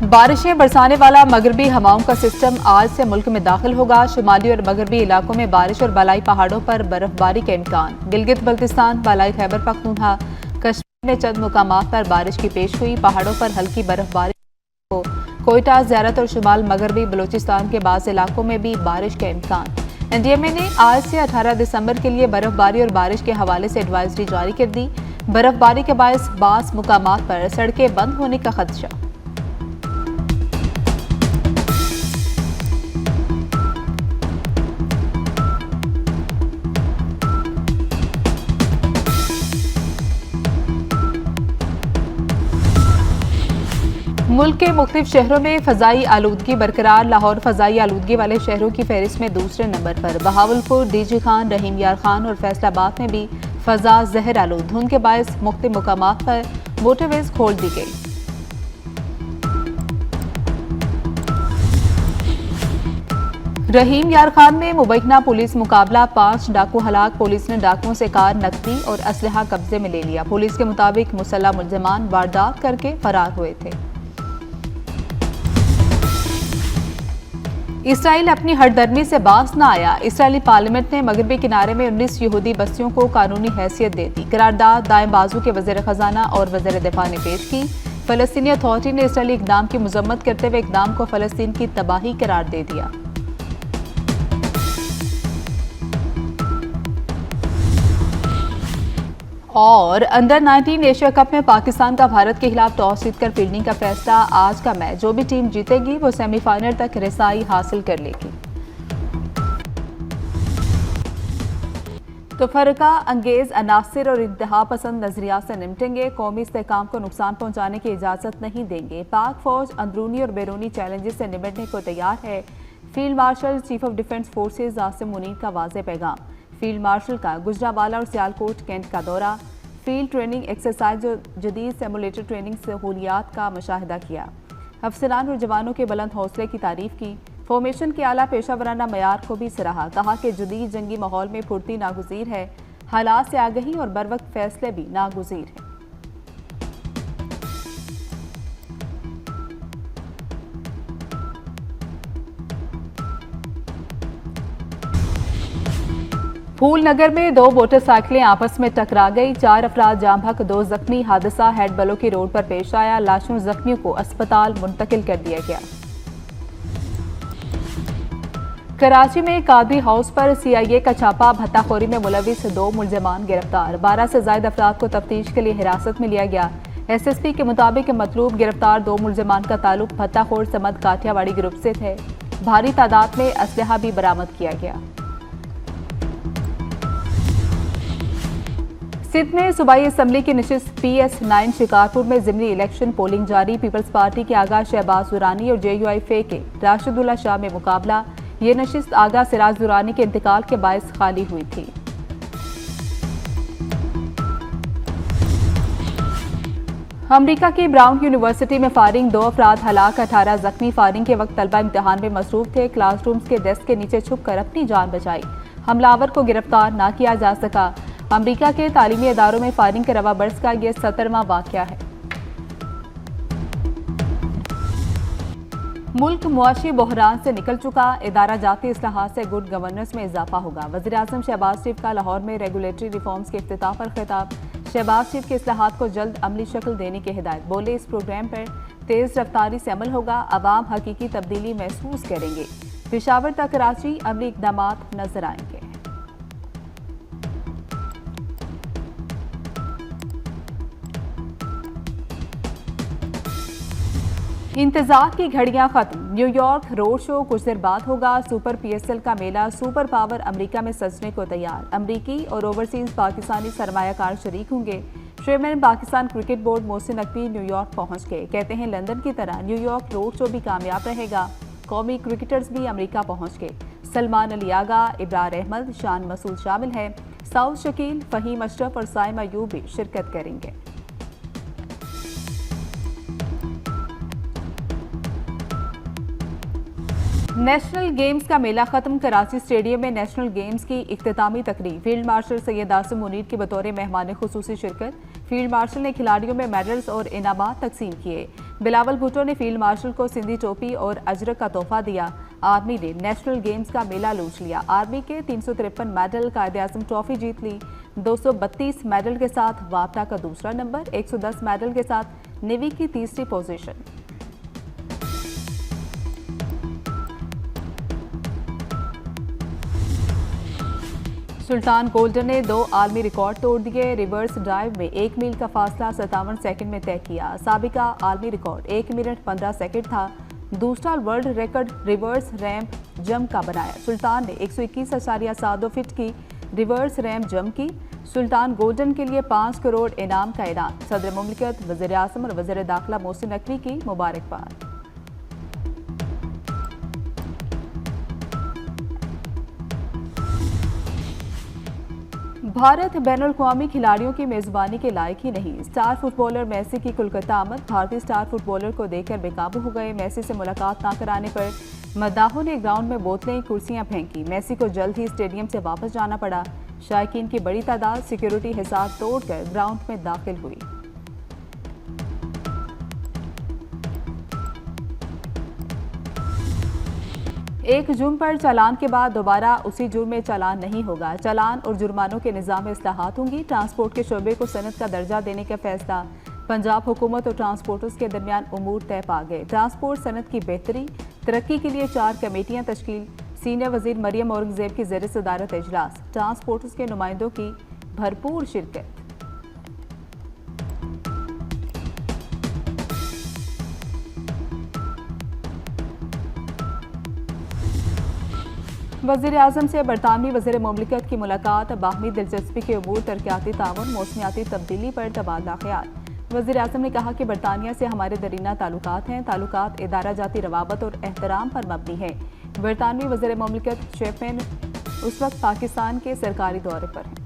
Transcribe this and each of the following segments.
बारिशें बरसाने वाला मगरबी हवाओं का सिस्टम आज से मुल्क में दाखिल होगा। शुमाली और मगरबी इलाकों में बारिश और बालाई पहाड़ों पर बर्फबारी का इम्कान। गिलगित बल्तिस्तान, बालाई खैबर पख्तूनख्वा, कश्मीर में चंद मुकामात पर बारिश की पेश हुई। पहाड़ों पर हल्की बर्फबारी हो। कोयटा, ज़ियारत और शुमाल मगरबी बलूचिस्तान के बाज़ इलाकों में भी बारिश का इम्कान। एनडीएमए ने आज से 18 दिसंबर के लिए बर्फबारी और बारिश के हवाले से एडवाइजरी जारी कर दी। बर्फबारी के बायस बाज़ मुकामात पर सड़कें बंद होने का खदशा। मुल्क के मुख्तलिफ शहरों में फ़ज़ाई आलूदगी बरकरार। लाहौर फ़ज़ाई आलूदगी वाले शहरों की फहरिस्त में दूसरे नंबर पर। बहावलपुर, डीजी खान, रहीम यार खान और फैसलाबाद में भी फ़ज़ा ज़हर आलूद। धुंध के बायस मुख्तलिफ मुकामात पर मोटरवेज खोल दी गई। रहीम यार खान में मुबैना पुलिस मुकाबला, 5 डाकू हलाक। पुलिस ने डाकुओं से कार, नकदी और असलहा कब्जे में ले लिया। पुलिस के मुताबिक मुसल्लह मुल्ज़िमान वारदात करके फरार हुए थे। इसराइल अपनी हरदर्मी से बाज न आया। इसराइली पार्लियामेंट ने मगरबी किनारे में 19 यहूदी बस्तियों को कानूनी हैसियत दे दी। करारदाद दाएं बाजू के वज़ीर खजाना और वज़ीर दिफा ने पेश की। फ़लस्तीनी अथॉरिटी ने इसराइली इक़दाम की मज़म्मत करते हुए इक़दाम को फ़लस्तीन की तबाही करार दे दिया। और अंडर 19 एशिया कप में पाकिस्तान का भारत के खिलाफ टॉस जीतकर फील्डिंग का फैसला। आज का मैच जो भी टीम जीतेगी वो सेमीफाइनल तक रसाई हासिल कर लेगी। तो फरका अंगेज अनासिर और इंतहा पसंद नजरियात से निपटेंगे। कौमी इस्तेहकाम को नुकसान पहुंचाने की इजाजत नहीं देंगे। पाक फौज अंदरूनी और बैरूनी चैलेंजेस से निपटने को तैयार है। Field marshal chief of defence forces Asim Munir का वाज़ेह पैगाम। फील्ड मार्शल का गुजरांवाला और सियालकोट कैंट का दौरा। फील्ड ट्रेनिंग एक्सरसाइज और जदीद सिमुलेटर ट्रेनिंग सहूलियात का मुशाहिदा किया। अफसरान और जवानों के बुलंद हौसले की तारीफ की। फॉर्मेशन के आला पेशा वराना मयार को भी सराहा। कहा कि जदीद जंगी माहौल में फुर्ती नागुज़ीर है। हालात से आगही और बरवक्त फैसले भी नागुज़ीर हैं। फूल नगर में 2 मोटरसाइकिलें आपस में टकरा गई। 4 अफराद जाम बहक, 2 जख्मी। हादसा हेड बलोकी रोड पर पेश आया। लाशों जख्मियों को अस्पताल मुंतकिल कर दिया गया। कराची में कादरी हाउस पर CIA का छापा। भत्ताखोरी में मुलविस 2 मुल्जिमान गिरफ्तार। 12 से ज्यादा अफराद को तफ्तीश के लिए हिरासत में लिया गया। SSP के मुताबिक मतलूब गिरफ्तार 2 मुल्जिमान का ताल्लुक भत्ताखोर समद काठियावाड़ी ग्रुप से थे। भारी तादाद में असलहा भी बरामद किया गया। सिंध में सूबाई असम्बली की नशिस्त PS9 शिकारपुर में ज़िमनी इलेक्शन पोलिंग जारी। पीपल्स पार्टी के आगा शहबाज दुरानी और JUI फे के राशिदुल्ला शाह में मुकाबला। ये नशिस्त आगा सिराज दुरानी के इंतकाल के बायस खाली हुई थी। अमरीका की ब्राउन यूनिवर्सिटी में फायरिंग, 2 अफराद हलाक, 18 जख्मी। फायरिंग के वक्त तलबा इम्तिहान में मसरूफ थे। क्लासरूम्स के डेस्क के नीचे छुप कर अपनी जान बचाई। हमलावर को गिरफ्तार न किया जा सका। अमरीका के तालीमी इदारों में फायरिंग के रवा बरस का यह 17वां वाक़या है। मुल्क मुआशी बहरान से निकल चुका। इदारा जाती इस्लाहात से गुड गवर्नेंस में इजाफा होगा। वज़ीर आज़म शहबाज शरीफ का लाहौर में रेगुलेटरी रिफॉर्म्स के इफ्तिताह पर खिताब। शहबाज शरीफ के इस्लाहात को जल्द अमली शक्ल देने की हिदायत। बोले इस प्रोग्राम पर तेज रफ्तारी से अमल होगा। अवाम हकीकी तब्दीली महसूस करेंगे। पेशावर तक कराची अमली इकदाम नजर आएंगे। इंतजार की घड़ियां खत्म। न्यूयॉर्क रोड शो कुछ देर बाद होगा। सुपर PSL का मेला सुपर पावर अमेरिका में सजने को तैयार। अमरीकी और ओवरसीज पाकिस्तानी सरमायाकार शरीक होंगे। Chairman Pakistan cricket board Mohsin Naqvi New York पहुंच गए। कहते हैं लंदन की तरह न्यूयॉर्क रोड शो भी कामयाब रहेगा। कौमी क्रिकेटर्स भी अमेरिका पहुंच गए। सलमान अली आगा, इब्रार अहमद, शान मसूद शामिल हैं। साउद शकील, फहीम अशरफ और साइमा यूब भी शिरकत करेंगे। नेशनल गेम्स का मेला खत्म। कराची स्टेडियम में नेशनल गेम्स की इख्तितामी तकरीब। फील्ड मार्शल सैयद आसिम मुनीर की बतौर मेहमान खुसूसी शिरकत। फील्ड मार्शल ने खिलाड़ियों में मेडल्स और इनामात तकसीम किए। बिलावल भुट्टो ने फील्ड मार्शल को सिंधी टोपी और अजरक का तोहफा दिया। आर्मी ने नेशनल गेम्स का मेला लूट लिया। आर्मी के 353 मेडल, कायदे आजम ट्रॉफी जीत ली। 232 मेडल के साथ वापटा का दूसरा नंबर, 110 मेडल के साथ नेवी की तीसरी पोजीशन। सुल्तान गोल्डन ने 2 आलमी रिकॉर्ड तोड़ दिए। रिवर्स ड्राइव में 1 मील का फासला 57 सेकंड में तय किया। साबिका आलमी रिकॉर्ड 1 मिनट 15 सेकंड था। दूसरा world record reverse ramp jump का बनाया। सुल्तान ने 121.72 फीट की रिवर्स रैंप जंप की। सुल्तान गोल्डन के लिए 5 करोड़ इनाम का ऐलान। सदर मुमलिकत, वज़ीर आज़म और वज़ीर दाखिला मोहसिन नकवी की मुबारकबाद। भारत बैनुल-अक़वामी खिलाड़ियों की मेजबानी के लायक ही नहीं। स्टार फुटबॉलर मेसी की कोलकाता आमद। भारतीय स्टार फुटबॉलर को देखकर बेकाबू हो गए। मेसी से मुलाकात न कराने पर मद्दाहों ने ग्राउंड में बोतलें, कुर्सियां फेंकी। मेसी को जल्द ही स्टेडियम से वापस जाना पड़ा। शायकीन की बड़ी तादाद सिक्योरिटी हिसाब तोड़कर ग्राउंड में दाखिल हुई। एक जुर्म पर चालान के बाद दोबारा उसी जुर्म में चालान नहीं होगा। चालान और जुर्मानों के निज़ाम में इस्लाहात होंगी। ट्रांसपोर्ट के शोबे को सनद का दर्जा देने का फैसला। पंजाब हुकूमत और ट्रांसपोर्टर्स के दरमियान उमूर तय पा गए। ट्रांसपोर्ट सनद की बेहतरी तरक्की के लिए 4 कमेटियां तश्कील। सीनियर वजीर मरियम औरंगजेब की ज़ेर सदारत इजलास। ट्रांसपोर्टर्स के नुमाइंदों की भरपूर शिरकत। वज़ीर आज़म से बरतानवी वज़ीर मुमलिकत की मुलाकात। बाहमी दिलचस्पी के उमूर, तरक्याती ताउन, मौसमियाती तब्दीली पर तबादला ख्याल। वज़ीर आज़म ने कहा कि बरतानिया से हमारे दरीना ताल्लुकात हैं। ताल्लुकात इदारा जाती रवाबत और एहतराम पर मबनी है। बरतानवी वज़ीर मुमलिकत शेफेन उस वक्त पाकिस्तान के सरकारी दौरे पर हैं।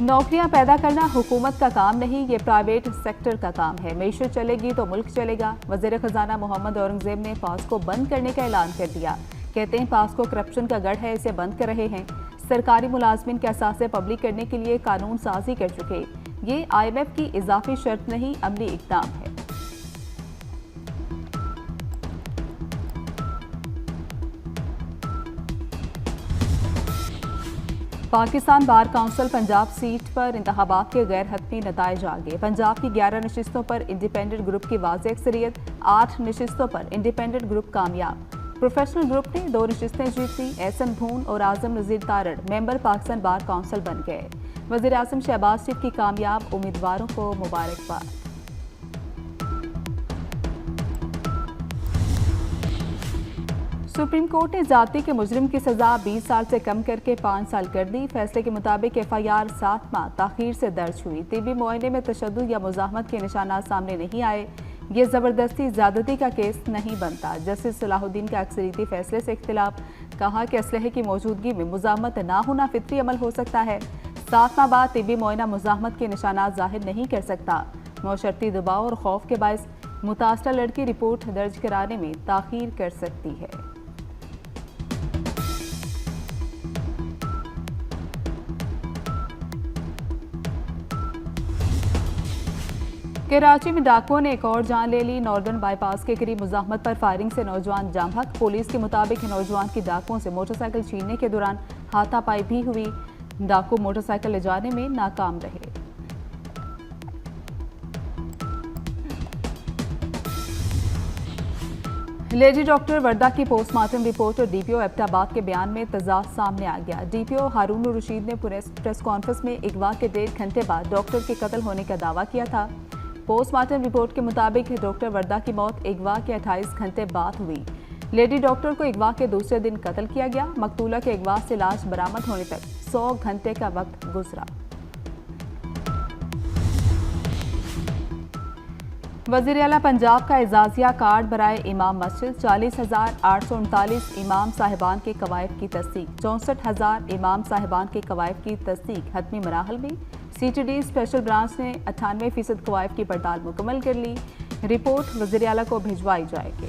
नौकरियां पैदा करना हुकूमत का काम नहीं, ये प्राइवेट सेक्टर का काम है। मईशत चलेगी तो मुल्क चलेगा। वज़ीर ख़जाना मोहम्मद औरंगजेब ने पास्को बंद करने का ऐलान कर दिया। कहते हैं पास्को करप्शन का गढ़ है, इसे बंद कर रहे हैं। सरकारी मुलाजमिन के असासे पब्लिक करने के लिए कानून साजी कर चुके। ये IMF की इजाफी शर्त नहीं, अमली इक़दाम है। Pakistan bar council Punjab seat पर इंतखाबात के गैर हतमी नताइज आ गए। पंजाब की 11 नशिस्तों पर इंडिपेंडेंट ग्रुप की वाज़ेह अक्सरियत। 8 नशिस्तों पर इंडिपेंडेंट ग्रुप कामयाब। प्रोफेशनल ग्रुप ने 2 नशिस्तें जीती। एहसन भून और Azam Nazir Tarar member Pakistan bar council बन गए। वज़ीर आज़म शहबाज शरीफ की कामयाब उम्मीदवारों को मुबारकबाद। सुप्रीम कोर्ट ने जाति के मुजरिम की सजा 20 साल से कम करके 5 साल कर दी। फैसले के मुताबिक FIR 7 माह ताखीर से दर्ज हुई। तिब्बी मुआयने में तशद्दुद या मुज़ाहमत के निशानात सामने नहीं आए। ये ज़बरदस्ती ज़्यादती का केस नहीं बनता। जस्टिस सलाहुद्दीन के अक्सरियती फैसले से इख्तिलाफ। कहा कि असलहे की मौजूदगी में मुज़ाहमत ना होना फितरी अमल हो सकता है। 7 माह बाद तिब्बी मुआयना मुज़ाहमत के निशानात ज़ाहिर नहीं कर सकता। मौशरती दबाव और खौफ के बायस मुतासरा लड़की रिपोर्ट दर्ज कराने में ताख़ीर कर सकती है। कराची में डाकुओं ने एक और जान ले ली। नॉर्दर्न बाईपास के करीब मुज़ाहमत पर फायरिंग से नौजवान जाम हक। पुलिस के मुताबिक नौजवान की डाकुओं से मोटरसाइकिल छीनने के दौरान हाथापाई भी हुई। डाकू मोटरसाइकिल ले जाने में नाकाम रहे। लेडी डॉक्टर वर्दा की पोस्टमार्टम रिपोर्ट और DPO एबटाबाद के बयान में तजाद सामने आ गया। DPO हारून रशीद ने प्रेस कॉन्फ्रेंस में अगवा के 1.5 घंटे बाद डॉक्टर के कत्ल होने का दावा किया था। पोस्टमार्टम रिपोर्ट के मुताबिक डॉक्टर वर्दा की मौत अगवा के 28 घंटे बाद हुई। लेडी डॉक्टर को अगवा के दूसरे दिन कत्ल किया गया। मकतूला के अगवा से लाश बरामद होने तक 100 घंटे का वक्त गुजरा। वज़ीर आला पंजाब का एजाजिया कार्ड बराए इमाम मस्जिद। 40,839 इमाम साहिबान के कवायद की तस्दीक। 64,000 इमाम साहिबान के कवायद की तस्दीक हतमी मराहल में। CTD स्पेशल ब्रांच ने 98% कवायद की पड़ताल मुकम्मल कर ली। रिपोर्ट वज़ीर आला को भिजवाई जाएगी।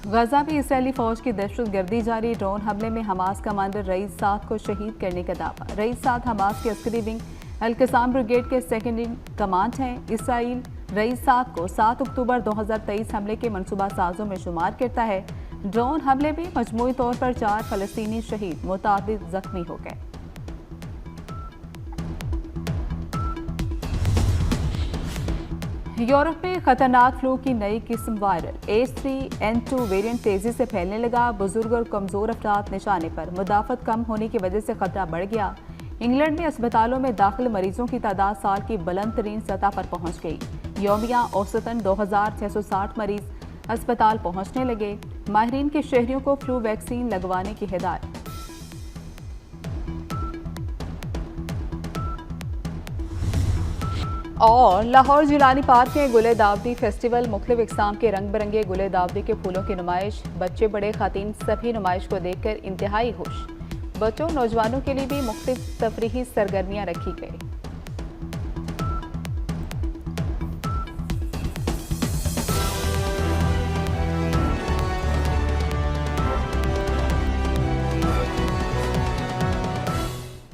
गजा में इसराइली फौज की दहशतगर्दी जारी। ड्रोन हमले में हमास कमांडर रईस साद को शहीद करने का दावा। रईस साद हमास के अस्करी विंग अल-कसाम ब्रिगेड के सेकेंड इन कमांड हैं। इसराइल रईस साद को 7 अक्टूबर 2023 हमले के मनसूबा साजों में शुमार करता है। ड्रोन हमले में मजमूई तौर पर 4 फलस्तीनी शहीद, मुतादिद जख्मी हो गए। यूरोप में खतरनाक फ्लू की नई किस्म वायरल H3N2 वेरिएंट तेजी से फैलने लगा। बुजुर्ग और कमजोर अफराद निशाने पर। मुदाफत कम होने की वजह से खतरा बढ़ गया। इंग्लैंड में अस्पतालों में दाखिल मरीजों की तादाद साल की बुलंद तरीन सतह पर पहुंच गई। यौमिया औसतन 2660 मरीज अस्पताल पहुंचने लगे। माहिरीन के शहरियों को फ्लू वैक्सीन लगवाने की हिदायत। और लाहौर जिलानी पार्क में गुले दावदी फेस्टिवल। मुख्तलिफ इक़साम के रंग बिरंगे गुले दावदी के फूलों की नुमाइश। बच्चे बड़े खातीन सभी नुमाइश को देखकर इंतहाई खुश। बच्चों नौजवानों के लिए भी मुख्तलिफ तफरीही सरगर्मियाँ रखी गई।